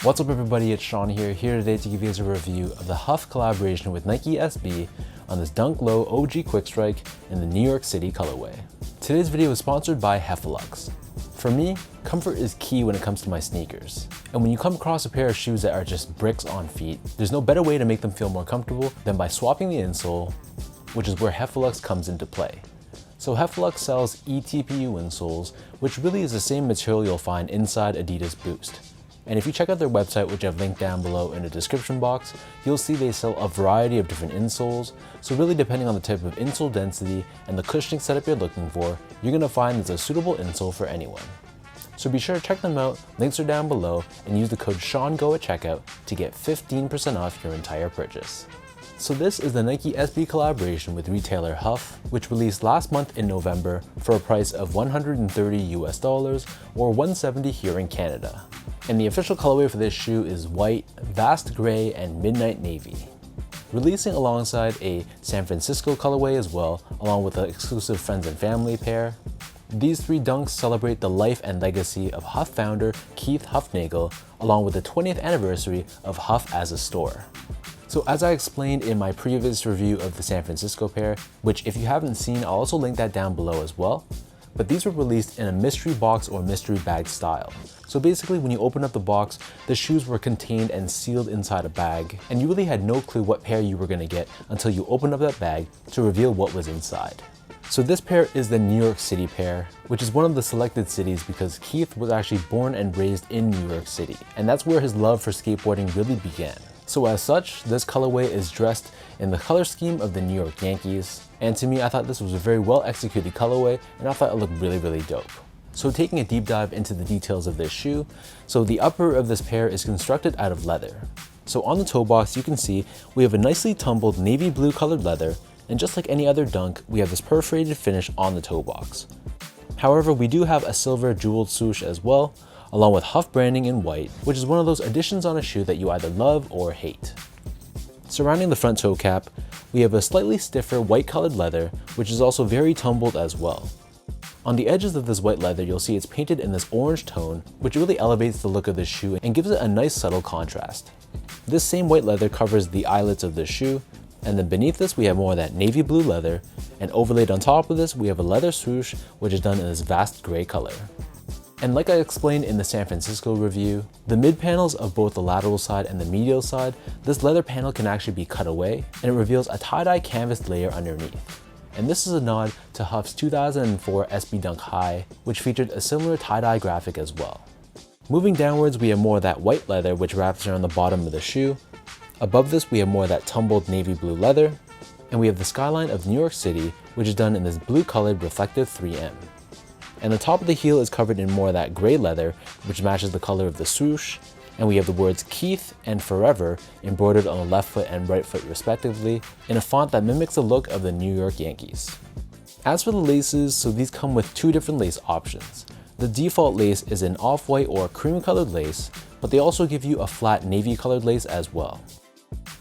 What's up everybody, it's Sean here today to give you guys a review of the HUF collaboration with Nike SB on this Dunk Low OG Quick Strike in the New York City colorway. Today's video is sponsored by HUF. For me, comfort is key when it comes to my sneakers. And when you come across a pair of shoes that are just bricks on feet, there's no better way to make them feel more comfortable than by swapping the insole, which is where HUF comes into play. So HUF sells eTPU insoles, which really is the same material you'll find inside Adidas Boost. And if you check out their website, which I've linked down below in the description box, you'll see they sell a variety of different insoles. So really depending on the type of insole density and the cushioning setup you're looking for, you're gonna find there's a suitable insole for anyone. So be sure to check them out, links are down below, and use the code SEANGO at checkout to get 15% off your entire purchase. So this is the Nike SB collaboration with retailer HUF, which released last month in November for a price of $130 US or $170 here in Canada. And the official colorway for this shoe is white, vast gray, and midnight navy. Releasing alongside a San Francisco colorway as well, along with an exclusive friends and family pair. These three dunks celebrate the life and legacy of HUF founder Keith Hufnagel, along with the 20th anniversary of HUF as a store. So as I explained in my previous review of the San Francisco pair, which if you haven't seen, I'll also link that down below as well, but these were released in a mystery box or mystery bag style. So basically when you open up the box, the shoes were contained and sealed inside a bag, and you really had no clue what pair you were gonna get until you opened up that bag to reveal what was inside. So this pair is the New York City pair, which is one of the selected cities because Keith was actually born and raised in New York City, and that's where his love for skateboarding really began. So as such, this colorway is dressed in the color scheme of the New York Yankees, and to me I thought this was a very well executed colorway and I thought it looked really dope. So taking a deep dive into the details of this shoe, so the upper of this pair is constructed out of leather. So on the toe box you can see we have a nicely tumbled navy blue colored leather, and just like any other dunk, we have this perforated finish on the toe box. However, we do have a silver jeweled swoosh as well, along with HUF branding in white, which is one of those additions on a shoe that you either love or hate. Surrounding the front toe cap, we have a slightly stiffer white colored leather, which is also very tumbled as well. On the edges of this white leather, you'll see it's painted in this orange tone, which really elevates the look of the shoe and gives it a nice subtle contrast. This same white leather covers the eyelets of the shoe, and then beneath this we have more of that navy blue leather, and overlaid on top of this we have a leather swoosh, which is done in this vast gray color. And like I explained in the San Francisco review, the mid panels of both the lateral side and the medial side, this leather panel can actually be cut away, and it reveals a tie-dye canvas layer underneath. And this is a nod to HUF's 2004 SB Dunk High, which featured a similar tie-dye graphic as well. Moving downwards, we have more of that white leather which wraps around the bottom of the shoe. Above this, we have more of that tumbled navy blue leather, and we have the skyline of New York City, which is done in this blue colored reflective 3M. And the top of the heel is covered in more of that gray leather, which matches the color of the swoosh, and we have the words Keith and Forever embroidered on the left foot and right foot respectively, in a font that mimics the look of the New York Yankees. As for the laces, so these come with two different lace options. The default lace is an off-white or cream colored lace, but they also give you a flat navy colored lace as well.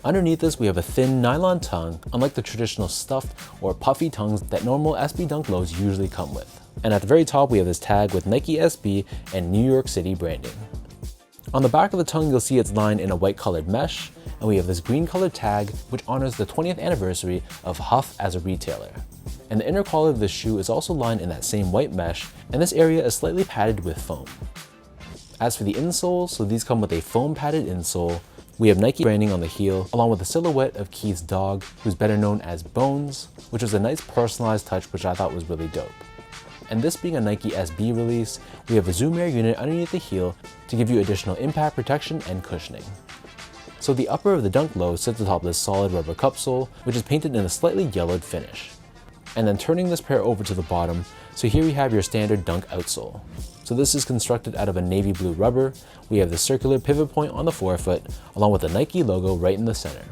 Underneath this, we have a thin nylon tongue, unlike the traditional stuffed or puffy tongues that normal SB Dunk Lows usually come with. And at the very top, we have this tag with Nike SB and New York City branding. On the back of the tongue, you'll see it's lined in a white colored mesh, and we have this green colored tag, which honors the 20th anniversary of HUF as a retailer. And the inner collar of the shoe is also lined in that same white mesh, and this area is slightly padded with foam. As for the insoles, so these come with a foam padded insole. We have Nike branding on the heel, along with a silhouette of Keith's dog, who's better known as Bones, which was a nice personalized touch which I thought was really dope. And this being a Nike SB release, we have a Zoom Air unit underneath the heel to give you additional impact protection and cushioning. So the upper of the Dunk Low sits atop this solid rubber cupsole, which is painted in a slightly yellowed finish. And then turning this pair over to the bottom, so here we have your standard Dunk outsole. So this is constructed out of a navy blue rubber. We have the circular pivot point on the forefoot, along with the Nike logo right in the center.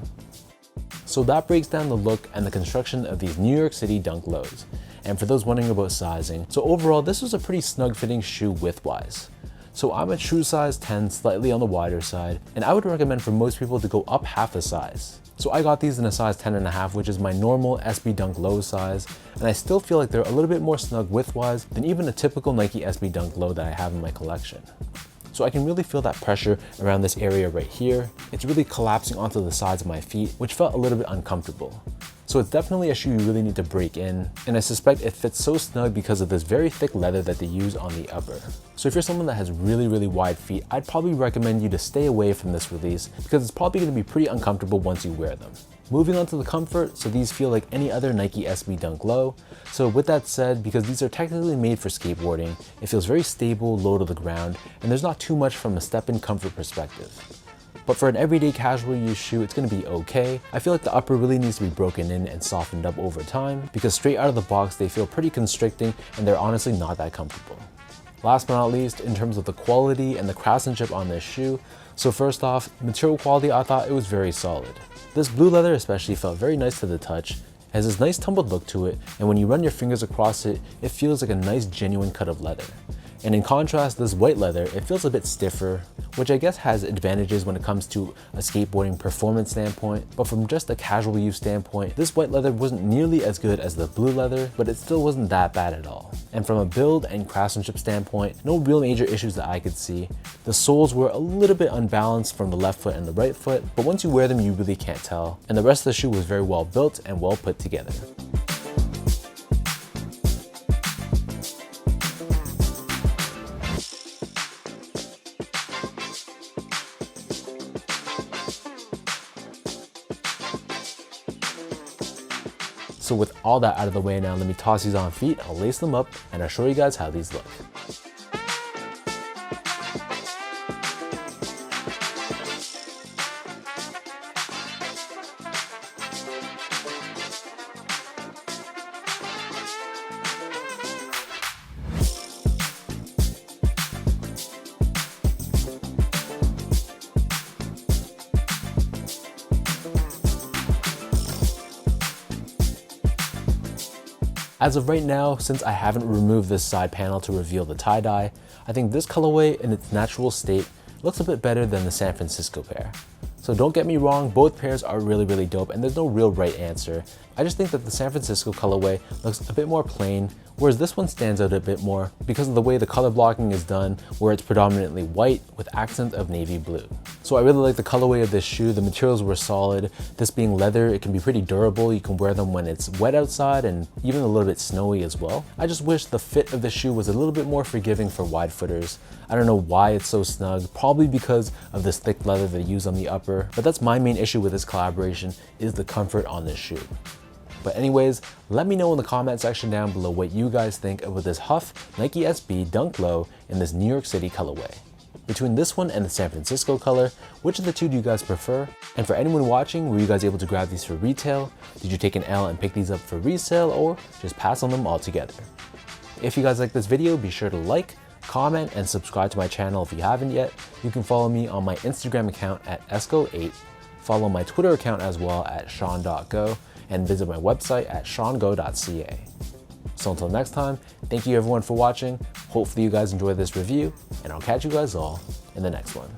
So that breaks down the look and the construction of these New York City Dunk Lows. And for those wondering about sizing, so overall this was a pretty snug fitting shoe width-wise. So I'm a true size 10, slightly on the wider side, and I would recommend for most people to go up half a size. So I got these in a size 10.5, which is my normal SB Dunk Low size, and I still feel like they're a little bit more snug width-wise than even a typical Nike SB Dunk Low that I have in my collection. So I can really feel that pressure around this area right here. It's really collapsing onto the sides of my feet, which felt a little bit uncomfortable. So it's definitely a shoe you really need to break in, and I suspect it fits so snug because of this very thick leather that they use on the upper. So if you're someone that has really wide feet, I'd probably recommend you to stay away from this release because it's probably going to be pretty uncomfortable once you wear them. Moving on to the comfort, so these feel like any other Nike SB Dunk Low. So with that said, because these are technically made for skateboarding, it feels very stable, low to the ground, and there's not too much from a step-in comfort perspective. But for an everyday casual use shoe, it's going to be okay. I feel like the upper really needs to be broken in and softened up over time because straight out of the box, they feel pretty constricting and they're honestly not that comfortable. Last but not least, in terms of the quality and the craftsmanship on this shoe, so first off, material quality, I thought it was very solid. This blue leather especially felt very nice to the touch. It has this nice tumbled look to it, and when you run your fingers across it, it feels like a nice genuine cut of leather. And in contrast, this white leather, it feels a bit stiffer, which I guess has advantages when it comes to a skateboarding performance standpoint, but from just a casual use standpoint, this white leather wasn't nearly as good as the blue leather, but it still wasn't that bad at all. And from a build and craftsmanship standpoint, no real major issues that I could see. The soles were a little bit unbalanced from the left foot and the right foot, but once you wear them, you really can't tell. And the rest of the shoe was very well built and well put together. So with all that out of the way now, let me toss these on feet, I'll lace them up, and I'll show you guys how these look. As of right now, since I haven't removed this side panel to reveal the tie-dye, I think this colorway in its natural state looks a bit better than the San Francisco pair. So don't get me wrong, both pairs are really dope and there's no real right answer. I just think that the San Francisco colorway looks a bit more plain, whereas this one stands out a bit more because of the way the color blocking is done, where it's predominantly white with accents of navy blue. So I really like the colorway of this shoe. The materials were solid. This being leather, it can be pretty durable. You can wear them when it's wet outside and even a little bit snowy as well. I just wish the fit of the shoe was a little bit more forgiving for wide footers. I don't know why it's so snug, probably because of this thick leather they use on the upper, but that's my main issue with this collaboration is the comfort on this shoe. But anyways, let me know in the comment section down below what you guys think about this HUF Nike SB Dunk Low in this New York City colorway. Between this one and the San Francisco color, which of the two do you guys prefer? And for anyone watching, were you guys able to grab these for retail? Did you take an L and pick these up for resale or just pass on them altogether? If you guys like this video, be sure to like, comment, and subscribe to my channel if you haven't yet. You can follow me on my Instagram account at esco8, follow my Twitter account as well at sean.go, and visit my website at seango.ca. So until next time, thank you everyone for watching. Hopefully you guys enjoyed this review, and I'll catch you guys all in the next one.